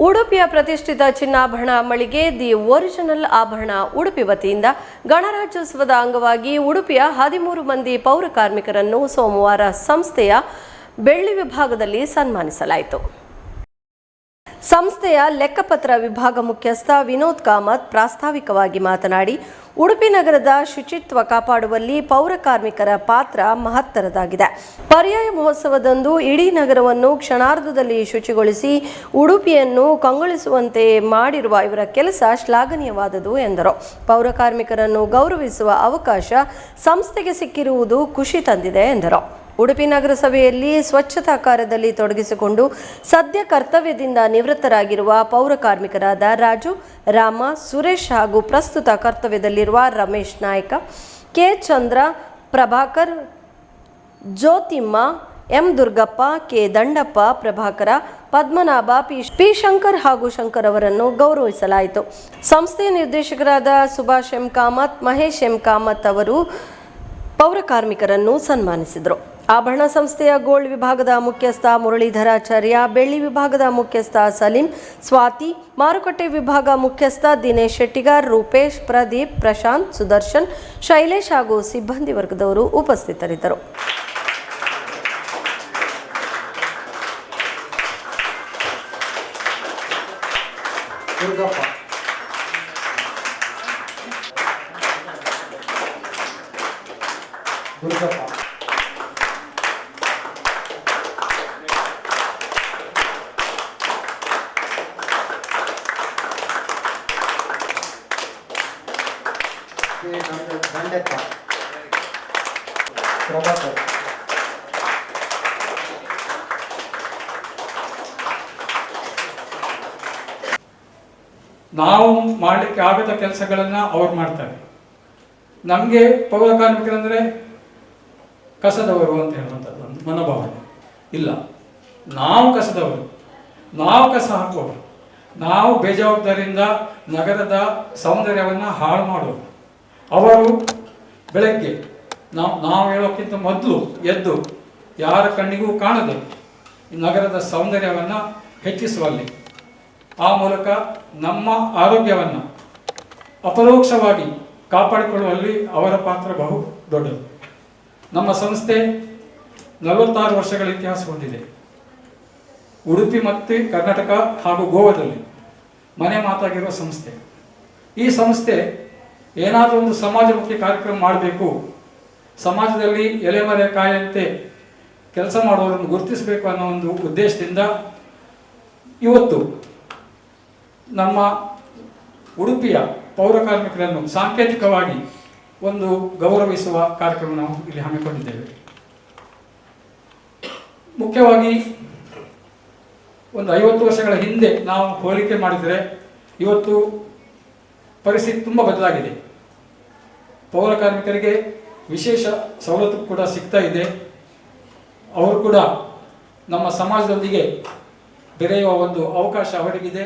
ಉಡುಪಿಯ ಪ್ರತಿಷ್ಠಿತ ಚಿನ್ನಾಭರಣ ಮಳಿಗೆ ದಿ ಒರಿಜಿನಲ್ ಆಭರಣ ಉಡುಪಿ ವತಿಯಿಂದ ಗಣರಾಜ್ಯೋತ್ಸವದ ಅಂಗವಾಗಿ ಉಡುಪಿಯ 13 ಮಂದಿ ಪೌರ ಕಾರ್ಮಿಕರನ್ನು ಸೋಮವಾರ ಸಂಸ್ಥೆಯ ಬೆಳ್ಳಿ ವಿಭಾಗದಲ್ಲಿ ಸನ್ಮಾನಿಸಲಾಯಿತು. ಸಂಸ್ಥೆಯ ಲೆಕ್ಕಪತ್ರ ವಿಭಾಗ ಮುಖ್ಯಸ್ಥ ವಿನೋದ್ ಕಾಮತ್ ಪ್ರಾಸ್ತಾವಿಕವಾಗಿ ಮಾತನಾಡಿ, ಉಡುಪಿ ನಗರದ ಶುಚಿತ್ವ ಕಾಪಾಡುವಲ್ಲಿ ಪೌರ ಕಾರ್ಮಿಕರ ಪಾತ್ರ ಮಹತ್ತರದಾಗಿದೆ. ಪರ್ಯಾಯ ಮಹೋತ್ಸವದಂದು ಇಡೀ ನಗರವನ್ನು ಕ್ಷಣಾರ್ಧದಲ್ಲಿ ಶುಚಿಗೊಳಿಸಿ ಉಡುಪಿಯನ್ನು ಕಂಗೊಳಿಸುವಂತೆ ಮಾಡಿರುವ ಇವರ ಕೆಲಸ ಶ್ಲಾಘನೀಯವಾದುದು ಎಂದರು. ಪೌರ ಕಾರ್ಮಿಕರನ್ನು ಗೌರವಿಸುವ ಅವಕಾಶ ಸಂಸ್ಥೆಗೆ ಸಿಕ್ಕಿರುವುದು ಖುಷಿ ತಂದಿದೆ ಎಂದರು. ಉಡುಪಿ ನಗರಸಭೆಯಲ್ಲಿ ಸ್ವಚ್ಛತಾ ಕಾರ್ಯದಲ್ಲಿ ತೊಡಗಿಸಿಕೊಂಡು ಸದ್ಯ ಕರ್ತವ್ಯದಿಂದ ನಿವೃತ್ತರಾಗಿರುವ ಪೌರ ಕಾರ್ಮಿಕರಾದ ರಾಜು, ರಾಮ, ಸುರೇಶ್ ಹಾಗೂ ಪ್ರಸ್ತುತ ಕರ್ತವ್ಯದಲ್ಲಿರುವ Ramesh Naik, K Chandra, Prabhakar, Jyothimma, M Durgappa, K Dandappa, Prabhakara, Padmanabha, P Shankar ಹಾಗೂ ಶಂಕರ್ ಅವರನ್ನು ಗೌರವಿಸಲಾಯಿತು. ಸಂಸ್ಥೆಯ ನಿರ್ದೇಶಕರಾದ ಸುಭಾಷ್ ಎಂ ಕಾಮತ್, ಮಹೇಶ್ ಎಂ ಕಾಮತ್ ಅವರು ಪೌರ ಕಾರ್ಮಿಕರನ್ನು ಸನ್ಮಾನಿಸಿದರು. ಆಭರಣ ಸಂಸ್ಥೆಯ ಗೋಲ್ಡ್ ವಿಭಾಗದ ಮುಖ್ಯಸ್ಥ ಮುರಳೀಧರಾಚಾರ್ಯ, ಬೆಳ್ಳಿ ವಿಭಾಗದ ಮುಖ್ಯಸ್ಥ ಸಲೀಂ, ಸ್ವಾತಿ, ಮಾರುಕಟ್ಟೆ ವಿಭಾಗ ಮುಖ್ಯಸ್ಥ ದಿನೇಶ್ ಶೆಟ್ಟಿಗಾರ್, ರೂಪೇಶ್, ಪ್ರದೀಪ್, ಪ್ರಶಾಂತ್, ಸುದರ್ಶನ್, ಶೈಲೇಶ್ ಹಾಗೂ ಸಿಬ್ಬಂದಿ ವರ್ಗದವರು ಉಪಸ್ಥಿತರಿದ್ದರು. ನಾವು ಮಾಡಲಿಕ್ಕೆ ಆಗದ ಕೆಲಸಗಳನ್ನ ಅವ್ರು ಮಾಡ್ತಾರೆ. ನಮಗೆ ಪೌರ ಕಾರ್ಮಿಕರಂದ್ರೆ ಕಸದವರು ಅಂತ ಹೇಳುವಂಥದ್ದು ಒಂದು ಮನೋಭಾವನೆ ಇಲ್ಲ. ನಾವು ಕಸದವರು, ನಾವು ಕಸ ಹಾಕುವವರು, ನಾವು ಬೇಜವಾಬ್ದಾರಿಯಿಂದ ನಗರದ ಸೌಂದರ್ಯವನ್ನು ಹಾಳು ಮಾಡುವರು. ಅವರು ಬೆಳಗ್ಗೆ ನಾವು ಹೇಳೋಕ್ಕಿಂತ ಮೊದಲು ಎದ್ದು ಯಾರ ಕಣ್ಣಿಗೂ ಕಾಣದೆ ಈ ನಗರದ ಸೌಂದರ್ಯವನ್ನು ಹೆಚ್ಚಿಸುವಲ್ಲಿ, ಆ ಮೂಲಕ ನಮ್ಮ ಆರೋಗ್ಯವನ್ನು ಅಪರೋಕ್ಷವಾಗಿ ಕಾಪಾಡಿಕೊಳ್ಳುವಲ್ಲಿ ಅವರ ಪಾತ್ರ ಬಹು ದೊಡ್ಡದು. ನಮ್ಮ ಸಂಸ್ಥೆ 46 ವರ್ಷಗಳ ಇತಿಹಾಸ ಹೊಂದಿದೆ. ಉಡುಪಿ ಮತ್ತು ಕರ್ನಾಟಕ ಹಾಗೂ ಗೋವಾದಲ್ಲಿ ಮನೆ ಮಾತಾಗಿರುವ ಸಂಸ್ಥೆ. ಈ ಸಂಸ್ಥೆ ಏನಾದರೂ ಒಂದು ಸಮಾಜಮುಖಿ ಕಾರ್ಯಕ್ರಮ ಮಾಡಬೇಕು, ಸಮಾಜದಲ್ಲಿ ಎಲೆಮರೆ ಕಾಯಂತೆ ಕೆಲಸ ಮಾಡುವವರನ್ನು ಗುರುತಿಸಬೇಕು ಅನ್ನೋ ಒಂದು ಉದ್ದೇಶದಿಂದ ಇವತ್ತು ನಮ್ಮ ಉಡುಪಿಯ ಪೌರ ಕಾರ್ಮಿಕರನ್ನು ಸಾಂಕೇತಿಕವಾಗಿ ಒಂದು ಗೌರವಿಸುವ ಕಾರ್ಯಕ್ರಮ ನಾವು ಇಲ್ಲಿ ಹಮ್ಮಿಕೊಂಡಿದ್ದೇವೆ. ಮುಖ್ಯವಾಗಿ ಒಂದು 50 ವರ್ಷಗಳ ಹಿಂದೆ ನಾವು ಹೋಲಿಕೆ ಮಾಡಿದರೆ ಇವತ್ತು ಪರಿಸ್ಥಿತಿ ತುಂಬ ಬದಲಾಗಿದೆ. ಪೌರ ಕಾರ್ಮಿಕರಿಗೆ ವಿಶೇಷ ಸವಲತ್ತು ಕೂಡ ಸಿಗ್ತಾ ಇದೆ. ಅವರು ಕೂಡ ನಮ್ಮ ಸಮಾಜದೊಂದಿಗೆ ಬೆರೆಯುವ ಒಂದು ಅವಕಾಶ ಅವರಿಗಿದೆ.